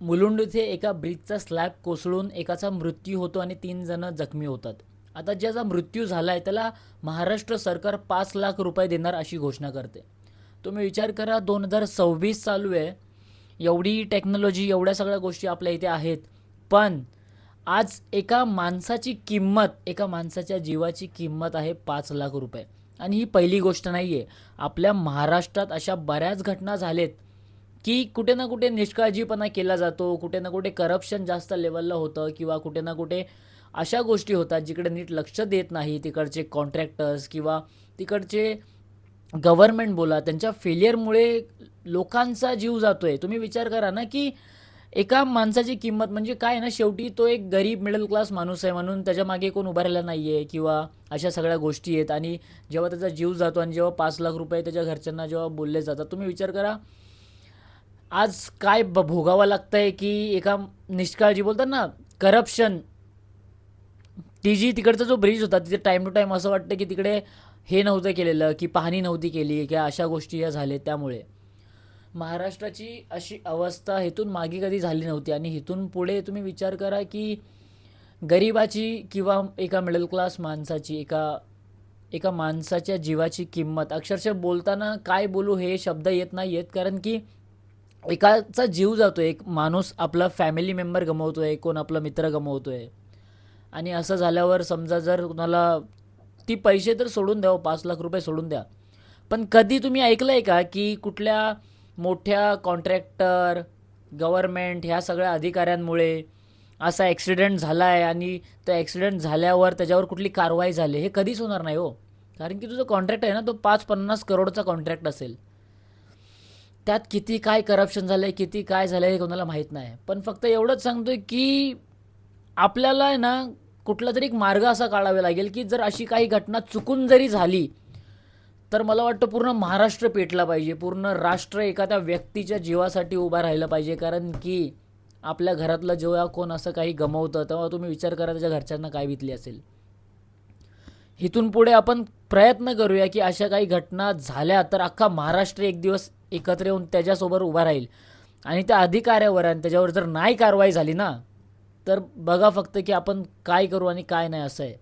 मुलुंड येथे एका ब्रिजचा स्लॅब कोसळून एकाचा मृत्यू होतो आणि 3 जण जखमी होतात. आता ज्याचा मृत्यू झाला आहे त्याला महाराष्ट्र सरकार 5 लाख रुपये देणार अशी घोषणा करते. तुम्ही विचार करा, 2026 चालू आहे, एवढी टेक्नॉलॉजी, एवढ्या सगळ्या गोष्टी आपल्या इथे आहेत, पण आज एका माणसाची किंमत, एका माणसाच्या जीवाची किंमत आहे 5 लाख रुपये. आणि ही पहिली गोष्ट नाही आहे. आपल्या महाराष्ट्रात अशा बऱ्याच घटना झालेत की कुठे ना कुठे निष्काळजीपणा केला जातो, कुठे ना कुठे करप्शन जास्त लेवलला होतं, किंवा कुठे ना कुठे अशा गोष्टी होतात जिकडे नीट लक्ष देत नाही तिकडचे कॉन्ट्रॅक्टर्स, किंवा तिकडचे गव्हर्नमेंट बोला, त्यांच्या फेलियरमुळे लोकांचा जीव जातोय. तुम्ही विचार करा ना की एका माणसाची किंमत म्हणजे काय आहे ना, शेवटी तो एक गरीब मिडल क्लास माणूस आहे म्हणून त्याच्या मागे कोण उभा राहिला नाही आहे, किंवा अशा सगळ्या गोष्टी आहेत. आणि जेव्हा त्याचा जीव जातो आणि जेव्हा 5 लाख रुपये त्याच्या घरच्यांना जेव्हा बोलले जातात, तुम्ही विचार करा आज काय भोगावं लागतंय की एका निष्काळजी बोलतात ना, करप्शन. ती जी तिकडचा जो ब्रिज होता तिथे टाईम टू टाईम असं वाटतं की तिकडे हे नव्हतं केलेलं, की पाहणी नव्हती केली, की अशा गोष्टी या झाल्या. त्यामुळे महाराष्ट्राची अशी अवस्था इथून मागे कधी झाली नव्हती. आणि इथून पुढे तुम्ही विचार करा की गरिबाची किंवा एका मिडल क्लास माणसाची, एका एका माणसाच्या जीवाची किंमत अक्षरशः बोलताना काय बोलू हे शब्द येत नाही आहेत. कारण की एकाचा जीव जातो, एक माणूस आपला फॅमिली मेंबर गमावतोय, कोण आपला मित्र गमावतोय. आणि असं झाल्यावर समजा जर कुणाला ती पैसे तर सोडून द्या, 5 लाख रुपये सोडून द्या, पण कधी तुम्ही ऐकलं आहे का की कुठल्या मोठ्या कॉन्ट्रॅक्टर, गव्हर्नमेंट ह्या सगळ्या अधिकाऱ्यांमुळे असा ॲक्सिडेंट झाला आहे आणि त्या ॲक्सिडेंट झाल्यावर त्याच्यावर कुठली कारवाई झाली? हे कधीच होणार नाही हो. कारण की तुझा कॉन्ट्रॅक्ट आहे ना, तो 5-50 करोडचा कॉन्ट्रॅक्ट असेल. त्यात किती काय करप्शन झालं आहे, किती काय झालं आहे हे कोणाला माहीत नाही. पण फक्त एवढंच सांगतोय की आपल्याला आहे ना, कुठला तरी एक मार्ग असा काढावा लागेल की जर अशी काही घटना चुकून जरी झाली तर मला वाटतं पूर्ण महाराष्ट्र पेटला पाहिजे, पूर्ण राष्ट्र एखाद्या व्यक्तीच्या जीवासाठी उभा राहिलं पाहिजे. कारण की आपल्या घरातलं जेव्हा कोण असं काही गमवतं तेव्हा तुम्ही विचार करा त्याच्या घरच्यांना काय बीतली असेल. इथून पुढे आपण प्रयत्न करूया की अशा काही घटना झाल्या तर अख्खा महाराष्ट्र एक दिवस एकत्र येऊन त्याच्यासोबत उभा राहील. आणि त्या अधिकाऱ्यावर आणि त्याच्यावर जर नाही कारवाई झाली ना, तर बघा फक्त की आपण काय करू आणि काय नाही, असं आहे.